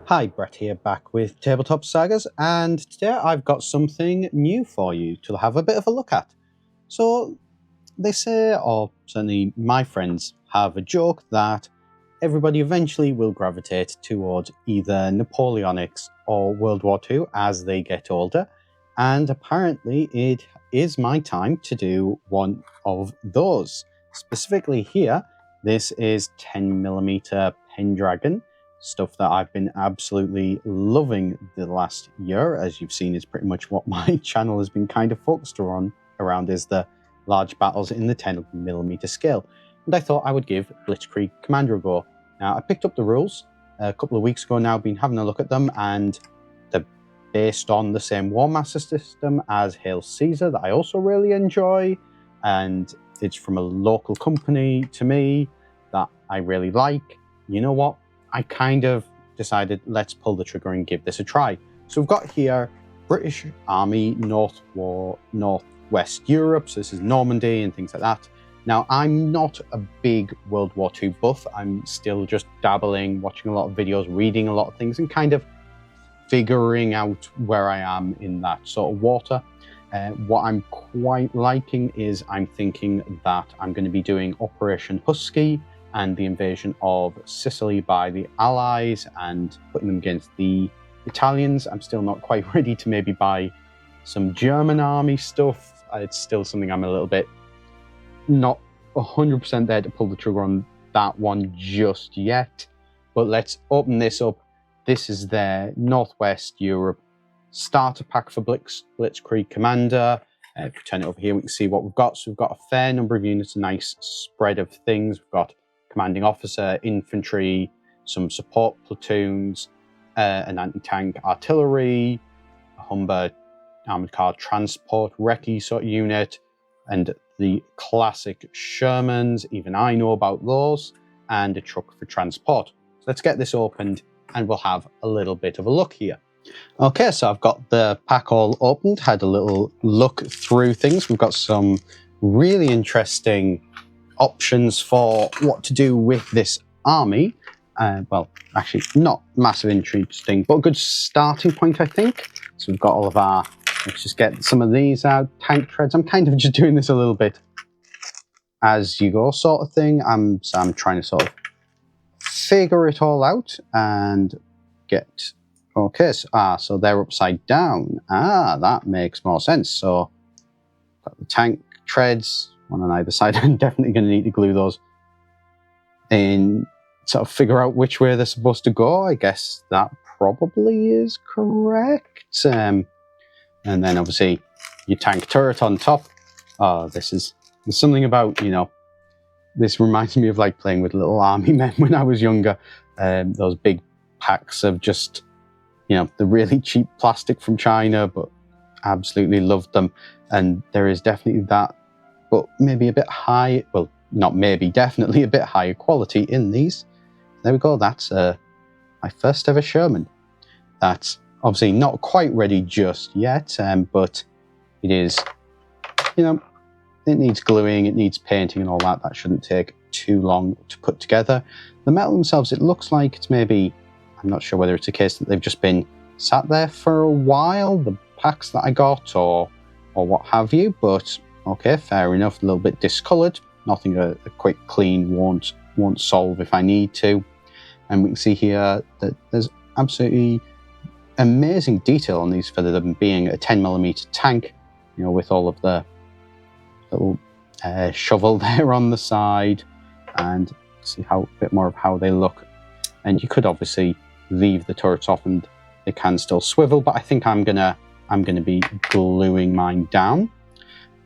Hi, Brett here, back with Tabletop Sagas, and today I've got something new for you to have a bit of a look at. So, they say, or certainly my friends have a joke, that everybody eventually will gravitate towards either Napoleonics or World War II as they get older, and apparently it is my time to do one of those. Specifically here, this is 10mm Pendraken. Stuff that I've been absolutely loving the last year. As you've seen, is pretty much what my channel has been kind of focused around is the large battles in the 10mm scale. And I thought I would give Blitzkrieg Commander a go. Now, I picked up the rules a couple of weeks ago now, been having a look at them, and they're based on the same War Master system as Hail Caesar that I also really enjoy, and it's from a local company to me that I really like. You know what? I kind of decided, let's pull the trigger and give this a try. So we've got here British Army, Northwest Europe, so this is Normandy and things like that. Now, I'm not a big World War II buff. I'm still just dabbling, watching a lot of videos, reading a lot of things, and kind of figuring out where I am in that sort of water. What I'm quite liking is I'm thinking that I'm going to be doing Operation Husky and the invasion of Sicily by the Allies and putting them against the Italians. I'm still not quite ready to maybe buy some German army stuff. It's still something I'm a little bit not 100% there to pull the trigger on that one just yet. But let's open this up. This is their Northwest Europe starter pack for Blitzkrieg Commander. If we turn it over here, we can see what we've got. So we've got a fair number of units, a nice spread of things. We've got commanding officer, infantry, some support platoons, an anti-tank artillery, a Humber armoured car transport recce sort of unit, and the classic Shermans, even I know about those, and a truck for transport. So let's get this opened and we'll have a little bit of a look here. Okay, so I've got the pack all opened, had a little look through things. We've got some really interesting options for what to do with this army. Well, actually not massive interesting, but a good starting point, I think. So we've got all of our, let's just get some of these out. Tank treads. I'm kind of just doing this a little bit as you go sort of thing. So I'm trying to sort of figure it all out and get, okay, so they're upside down. That makes more sense. So got the tank treads, one on either side. I'm definitely going to need to glue those and sort of figure out which way they're supposed to go. I guess that probably is correct. And then obviously your tank turret on top. There's something about, you know, this reminds me of like playing with little army men when I was younger. Those big packs of just, you know, the really cheap plastic from China, but absolutely loved them. And there is definitely that, but maybe a bit high, well, not maybe, definitely a bit higher quality in these. There we go, that's my first ever Sherman. That's obviously not quite ready just yet, but it is, you know, it needs gluing, it needs painting and all that. That shouldn't take too long to put together. The metal themselves, it looks like it's maybe, I'm not sure whether it's a case that they've just been sat there for a while, the packs that I got, or what have you, but okay, fair enough. A little bit discoloured. Nothing a quick clean won't solve if I need to. And we can see here that there's absolutely amazing detail on these for them being a 10mm tank, you know, with all of the little shovel there on the side, and see how a bit more of how they look. And you could obviously leave the turrets off and they can still swivel, but I think I'm gonna be gluing mine down.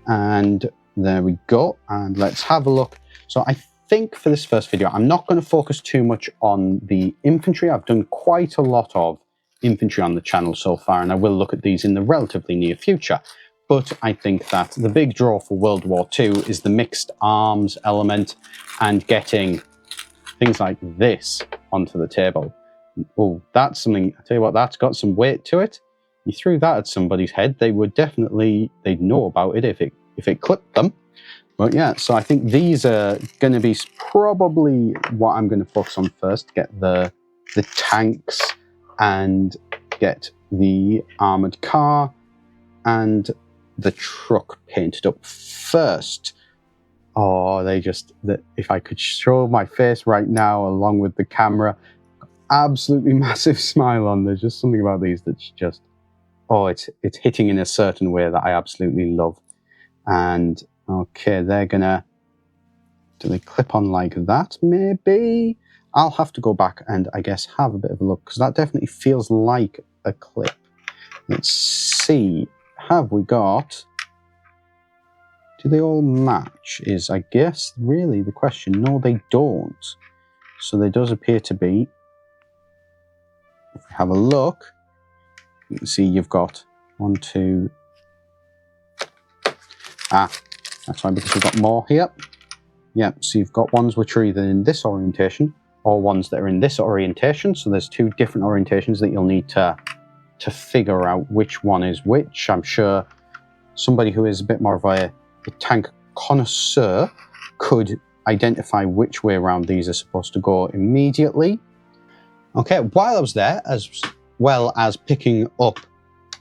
And there we go, and let's have a look. So I think for this first video, I'm not going to focus too much on the infantry. I've done quite a lot of infantry on the channel so far, and I will look at these in the relatively near future. But I think that the big draw for World War II is the mixed arms element and getting things like this onto the table. Oh, that's something, I tell you what, that's got some weight to it. You threw that at somebody's head, they would definitely, they'd know about it if it clipped them. But yeah, so I think these are going to be probably what I'm going to focus on first. Get the tanks and get the armoured car and the truck painted up first. Oh, if I could show my face right now along with the camera, absolutely massive smile on. There's just something about these that's just, oh, it's hitting in a certain way that I absolutely love. And okay, do they clip on like that? Maybe I'll have to go back and I guess have a bit of a look, because that definitely feels like a clip. Let's see, have we got, do they all match is I guess really the question. No, they don't. So there does appear to be, if we have a look, you can see you've got 1, 2. That's right, because we've got more here. Yeah, so you've got ones which are either in this orientation or ones that are in this orientation. So there's 2 different orientations that you'll need to figure out which one is which. I'm sure somebody who is a bit more of a tank connoisseur could identify which way around these are supposed to go immediately. Okay, while I was there, as well as picking up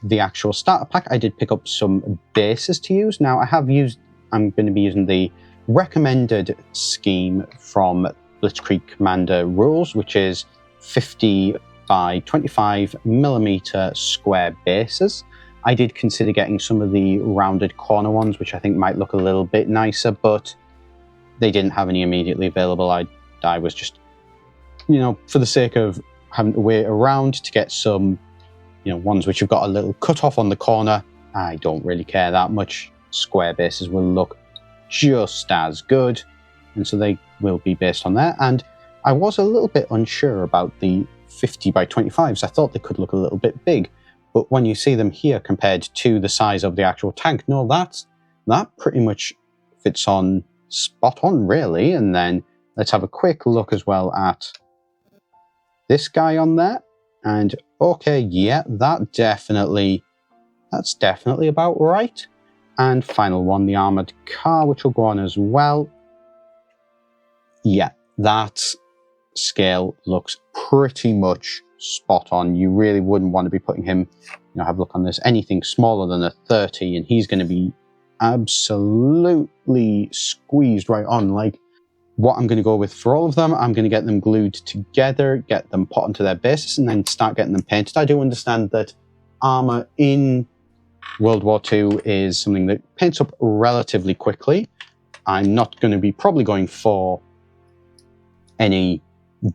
the actual starter pack, I did pick up some bases to use. Now I'm going to be using the recommended scheme from Blitzkrieg Commander rules, which is 50 by 25 millimeter square bases. I did consider getting some of the rounded corner ones, which I think might look a little bit nicer, but they didn't have any immediately available. I was just, for the sake of having to wait around to get some, ones which have got a little cut off on the corner, I don't really care that much. Square bases will look just as good, and so they will be based on there. And I was a little bit unsure about the 50 by 25s. I thought they could look a little bit big, but when you see them here compared to the size of the actual tank, no, that pretty much fits on spot on, really. And then let's have a quick look as well at this guy on there. And okay, yeah, that's definitely about right. And final one, the armoured car, which will go on as well. Yeah, that scale looks pretty much spot on. You really wouldn't want to be putting him, have a look on this, anything smaller than a 30, and he's going to be absolutely squeezed right on. Like, what I'm going to go with for all of them, I'm going to get them glued together, get them put onto their bases, and then start getting them painted. I do understand that armour in World War II is something that paints up relatively quickly. I'm not going to be probably going for any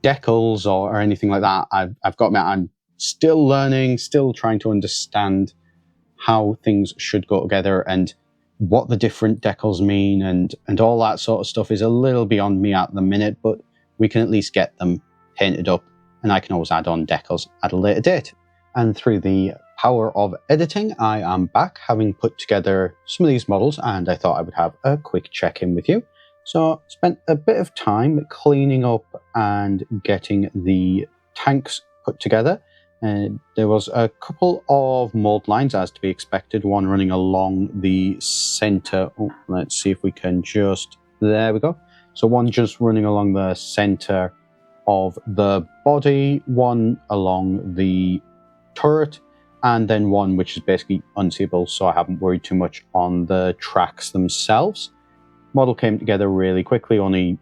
decals or anything like that. I've got I'm still learning, still trying to understand how things should go together and what the different decals mean, and all that sort of stuff is a little beyond me at the minute, but we can at least get them painted up, and I can always add on decals at a later date. And through the power of editing, I am back, having put together some of these models, and I thought I would have a quick check-in with you. So spent a bit of time cleaning up and getting the tanks put together. There was a couple of mold lines, as to be expected, one running along the center. Oh, let's see if we can there we go. So one just running along the center of the body, one along the turret, and then one which is basically unseeable, so I haven't worried too much on the tracks themselves. Model came together really quickly, only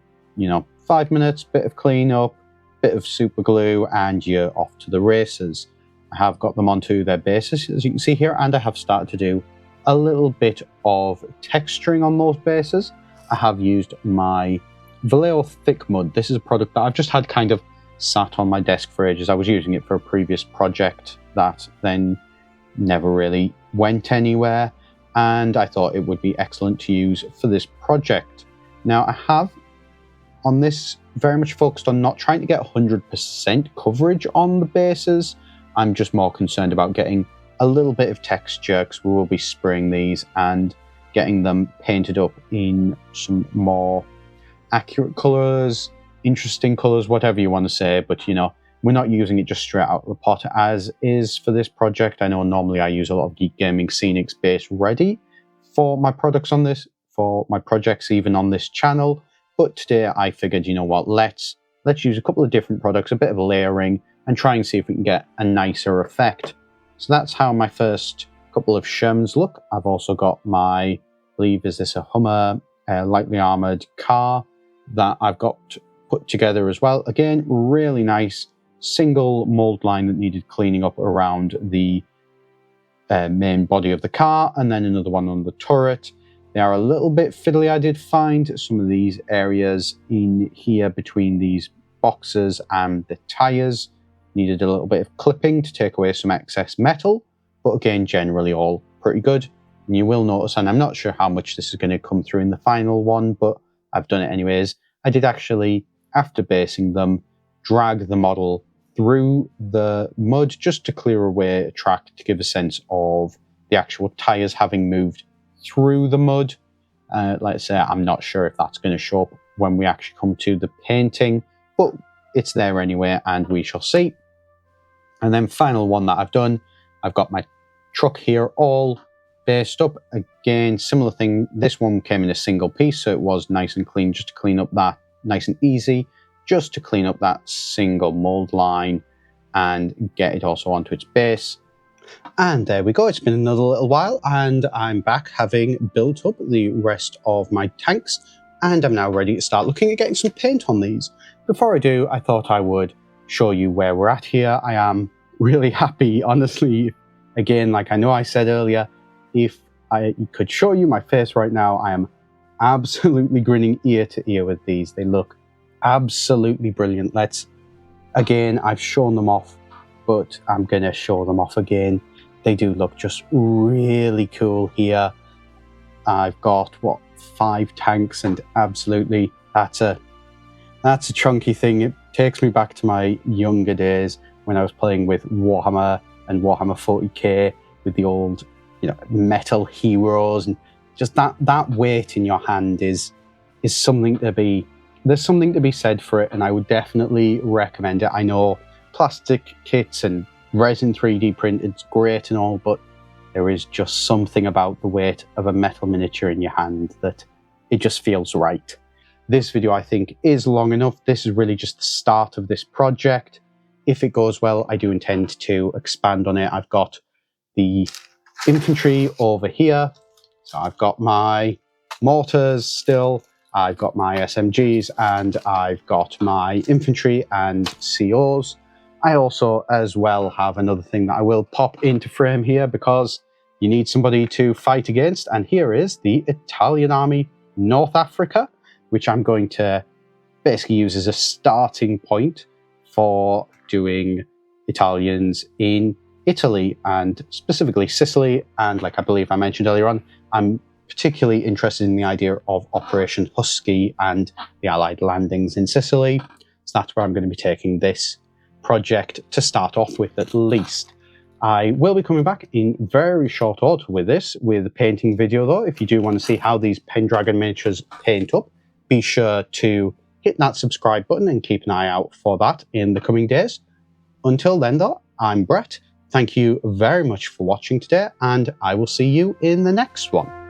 5 minutes, bit of cleanup, bit of super glue, and you're off to the races. I have got them onto their bases, as you can see here, and I have started to do a little bit of texturing on those bases. I have used my Vallejo Thick Mud. This is a product that I've just had kind of sat on my desk for ages. I was using it for a previous project that then never really went anywhere, and I thought it would be excellent to use for this project. Now, I have on this very much focused on not trying to get 100% coverage on the bases. I'm just more concerned about getting a little bit of texture, because we will be spraying these and getting them painted up in some more accurate colours, interesting colours, whatever you want to say. But we're not using it just straight out of the pot as is for this project. I know normally I use a lot of Geek Gaming Scenics base ready for my products on this, for my projects even on this channel. But today I figured, let's let's use a couple of different products, a bit of layering, and try and see if we can get a nicer effect. So that's how my first couple of Shermans look. I've also got my, I believe, is this a Hummer lightly armored car that I've got put together as well. Again, really nice single mold line that needed cleaning up around the main body of the car, and then another one on the turret. They are a little bit fiddly. I did find some of these areas in here between these boxes and the tires needed a little bit of clipping to take away some excess metal, but again, generally all pretty good. And you will notice, and I'm not sure how much this is going to come through in the final one, but I've done it anyways. I did actually, after basing them, drag the model through the mud just to clear away a track to give a sense of the actual tires having moved through the mud. Like I say, I'm not sure if that's going to show up when we actually come to the painting, but it's there anyway, and we shall see. And then final one that I've done, I've got my truck here all based up. Again, similar thing. This one came in a single piece, so it was nice and clean, just to clean up that, nice and easy, just to clean up that single mold line and get it also onto its base. And there we go. It's been another little while, and I'm back having built up the rest of my tanks, and I'm now ready to start looking at getting some paint on these. Before I do, I thought I would show you where we're at here. I am really happy, honestly. Again, like I know I said earlier, if I could show you my face right now, I am absolutely grinning ear to ear with these. They look absolutely brilliant. Again, I've shown them off, but I'm gonna show them off again. They do look just really cool here. I've got, what, 5 tanks, and absolutely, that's a chunky thing. It takes me back to my younger days when I was playing with Warhammer and Warhammer 40k with the old, metal heroes, and just that weight in your hand is something to be. There's something to be said for it, and I would definitely recommend it. I know plastic kits and resin 3D printed's great and all, but there is just something about the weight of a metal miniature in your hand that it just feels right. This video, I think, is long enough. This is really just the start of this project. If it goes well, I do intend to expand on it. I've got the infantry over here. So I've got my mortars still. I've got my SMGs, and I've got my infantry and COs. I also as well have another thing that I will pop into frame here because you need somebody to fight against. And here is the Italian Army North Africa, which I'm going to basically use as a starting point for doing Italians in Italy, and specifically Sicily. And like I believe I mentioned earlier on, I'm particularly interested in the idea of Operation Husky and the Allied landings in Sicily. So that's where I'm going to be taking this project to start off with, at least. I will be coming back in very short order with this, with a painting video though. If you do want to see how these Pendraken miniatures paint up, be sure to hit that subscribe button and keep an eye out for that in the coming days. Until then though, I'm Brett. Thank you very much for watching today, and I will see you in the next one.